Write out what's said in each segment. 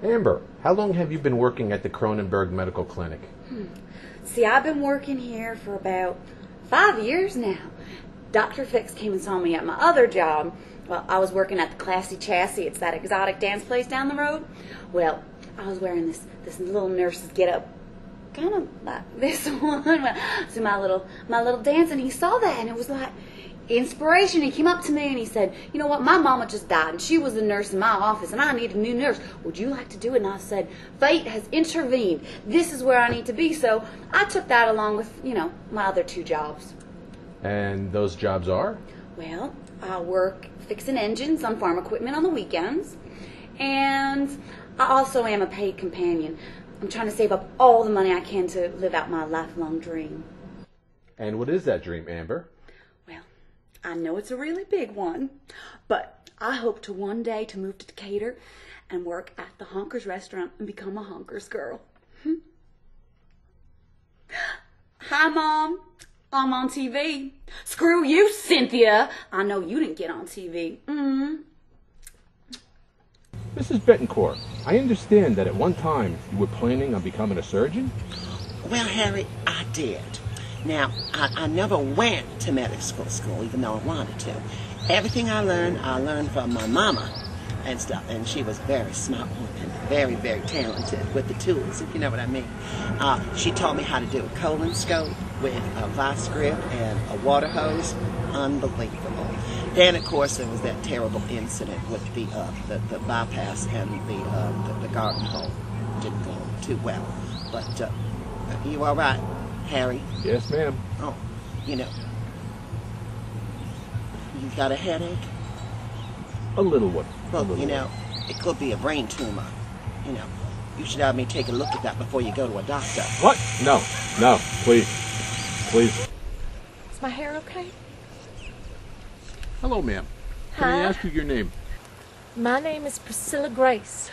Amber, how long have you been working at the Cronenberg Medical Clinic? See, I've been working here for about 5 years now. Dr. Fixx came and saw me at my other job. Well, I was working at the Classy Chassis. It's that exotic dance place down the road. Well, I was wearing this little nurse's get-up, kind of like this one. So my little dance, and he saw that, and it was like inspiration. He came up to me and he said, "You know what? My mama just died, and she was the nurse in my office, and I need a new nurse. Would you like to do it?" And I said, "Fate has intervened. This is where I need to be." So I took that along with, my other 2 jobs. And those jobs are? Well, I work fixing engines on farm equipment on the weekends, and I also am a paid companion. I'm trying to save up all the money I can to live out my lifelong dream. And what is that dream, Amber? Well, I know it's a really big one, but I hope to one day to move to Decatur and work at the Honkers restaurant and become a Honkers girl. Hi, Mom. I'm on TV. Screw you, Cynthia. I know you didn't get on TV. Mrs. Betancourt, I understand that at one time you were planning on becoming a surgeon? Well, Harry, I did. Now, I never went to medical school, even though I wanted to. Everything I learned from my mama and stuff. And she was very smart woman, very, very talented with the tools, if you know what I mean. She taught me how to do a colonoscope with a vice grip and a water hose. Unbelievable. Then, of course, there was that terrible incident with the bypass and the garden hole. Didn't go too well. But you all right, Harry? Yes, ma'am. Oh, you got a headache? A little one. Well, it could be a brain tumor. You should have me take a look at that before you go to a doctor. What? No, please. Please. Is my hair okay? Hello, ma'am. Can I ask you your name? My name is Priscilla Grace.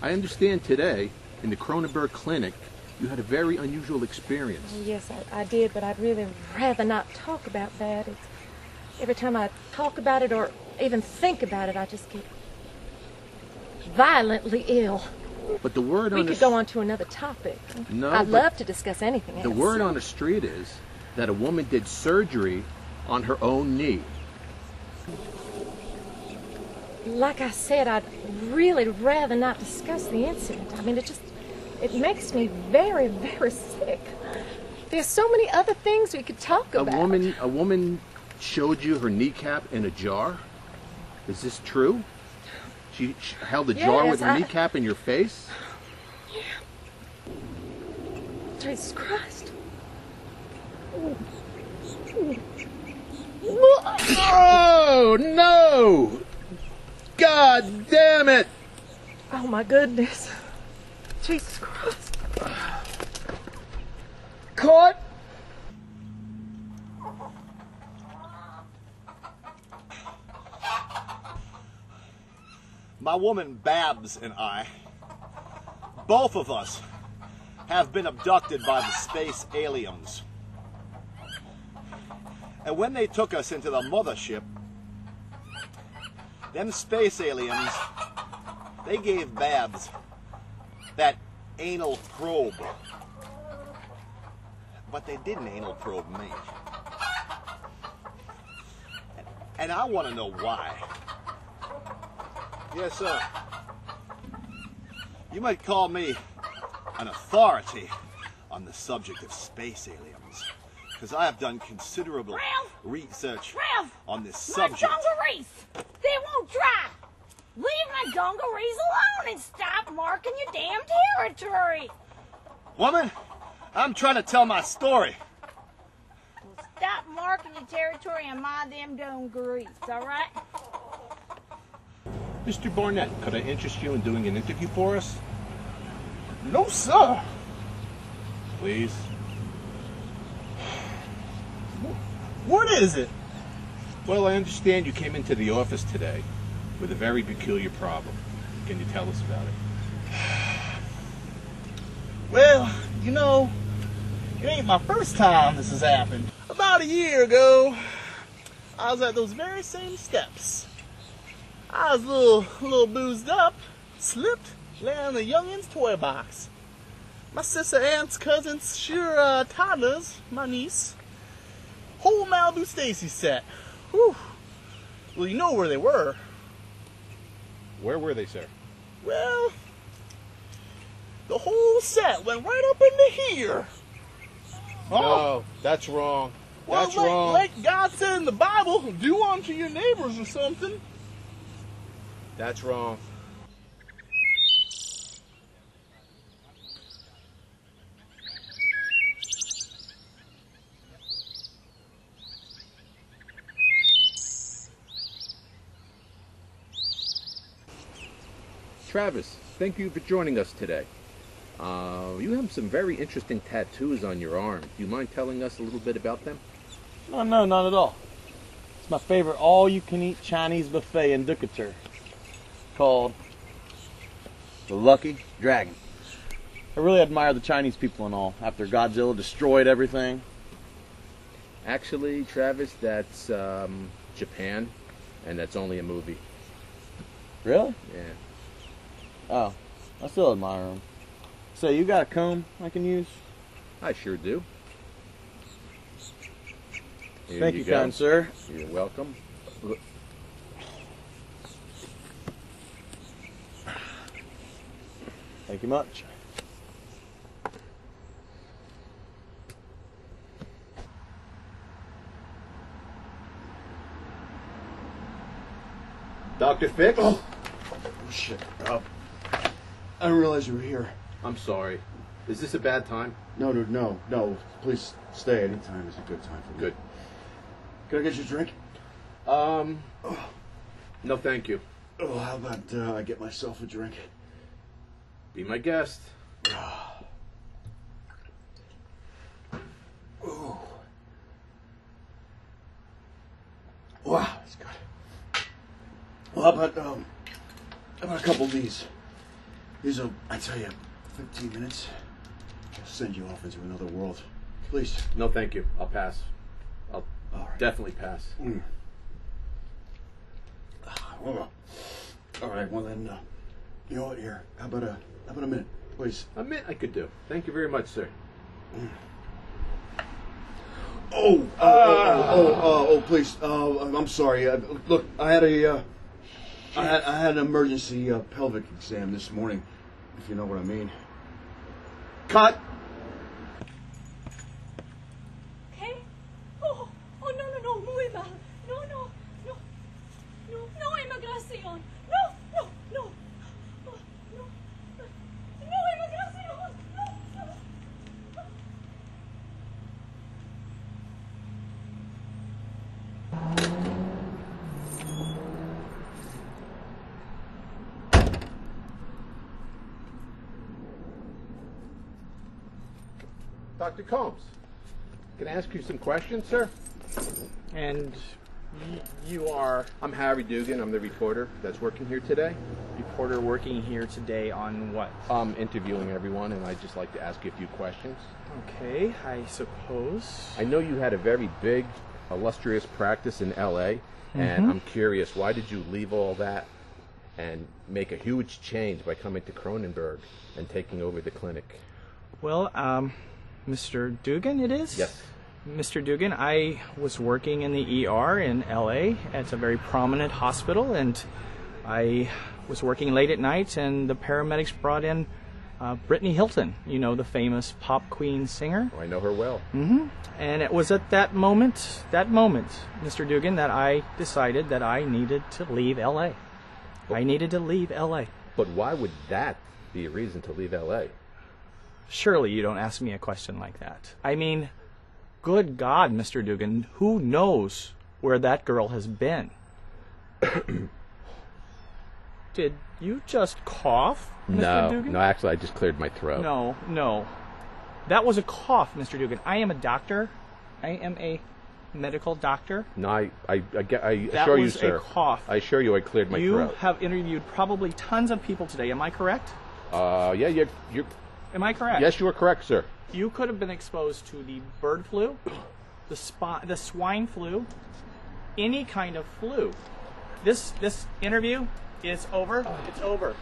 I understand today, in the Cronenberg Clinic, you had a very unusual experience. Yes, I did, but I'd really rather not talk about that. Every time I talk about it or even think about it, I just get violently ill. But the word on We could go on to another topic. No, I'd love to discuss anything else. The word on the street is that a woman did surgery on her own knee. Like I said, I'd really rather not discuss the incident. I mean, it makes me very, very sick. There's so many other things we could talk about. A woman showed you her kneecap in a jar? Is this true? She held the jar with her kneecap in your face? Yeah. Jesus Christ. Oh, no! God damn it! Oh, my goodness. Jesus Christ. Caught! My woman Babs and I, both of us, have been abducted by the space aliens. And when they took us into the mothership, them space aliens, they gave Babs that anal probe. But they didn't anal probe me. And I want to know why. Yes, sir. You might call me an authority on the subject of space aliens, because I have done considerable research on this subject. My dungarees! They won't dry! Leave my dungarees alone and stop marking your damn territory! Woman, I'm trying to tell my story. Well, stop marking your territory and mind them dungarees, alright? Mr. Barnett, could I interest you in doing an interview for us? No, sir. Please. What is it? Well, I understand you came into the office today with a very peculiar problem. Can you tell us about it? Well, it ain't my first time this has happened. About a year ago, I was at those very same steps. I was a little boozed up, slipped, laying in the youngin's toy box. My sister, aunts, cousins, sure toddlers, my niece. Whole Malibu Stacy set. Whew. Well, you know where they were. Where were they, sir? Well, the whole set went right up into here. No, that's wrong. Well, That's wrong. like God said in the Bible, do unto your neighbors or something. That's wrong. Travis, thank you for joining us today. You have some very interesting tattoos on your arm. Do you mind telling us a little bit about them? No, not at all. It's my favorite all-you-can-eat Chinese buffet in Decatur, called the Lucky Dragon. I really admire the Chinese people and all, after Godzilla destroyed everything. Actually, Travis, that's Japan, and that's only a movie. Really? Yeah. Oh, I still admire them. So you got a comb I can use? I sure do. Here Thank you, go. kind sir. You're welcome. Thank you much. Dr. Fixx? Oh, shit. I didn't realize you were here. I'm sorry. Is this a bad time? No, dude, no. Please stay. Any time is a good time for me. Good. Can I get you a drink? No, thank you. Oh, how about I get myself a drink? Be my guest. Ooh. Wow, that's good. Well, how about a couple of these? These will, I tell you, 15 minutes. I'll send you off into another world. Please. No, thank you. I'll pass. I'll All right. definitely pass. All right. Well then, you know what? Here, how about a minute, please? A minute I could do. Thank you very much, sir. Oh, please. I'm sorry. Look, I had an emergency pelvic exam this morning, if you know what I mean. Cut. Okay? Oh, no, muy mal. No, emigración. No, emigración. No. Dr. Combs, can I ask you some questions, sir? And you are I'm Harry Dugan. I'm the reporter that's working here today. reporter working here today on what? I'm interviewing everyone, and I'd just like to ask you a few questions. Okay, I suppose. I know you had a very big, illustrious practice in L.A., and I'm curious, why did you leave all that and make a huge change by coming to Cronenberg and taking over the clinic? Well, Mr. Dugan, it is? Yes. Mr. Dugan, I was working in the ER in LA at a very prominent hospital, and I was working late at night, and the paramedics brought in Brittany Hilton, you know, the famous pop queen singer. Oh, I know her well. And it was at that moment, Mr. Dugan, that I decided that I needed to leave LA. I needed to leave LA. But why would that be a reason to leave L.A.? Surely you don't ask me a question like that. I mean, good God, Mr. Dugan, who knows where that girl has been? Did you just cough, Mr. Dugan? No, actually, I just cleared my throat. No. That was a cough, Mr. Dugan. I am a doctor. I am a medical doctor. No, I That assure you, was sir. a cough. I assure you I cleared my You throat. have interviewed probably tons of people today. Am I correct? Yeah, you're... Am I correct? Yes, you are correct, sir. You could have been exposed to the bird flu, the swine flu, any kind of flu. This interview is over. It's over.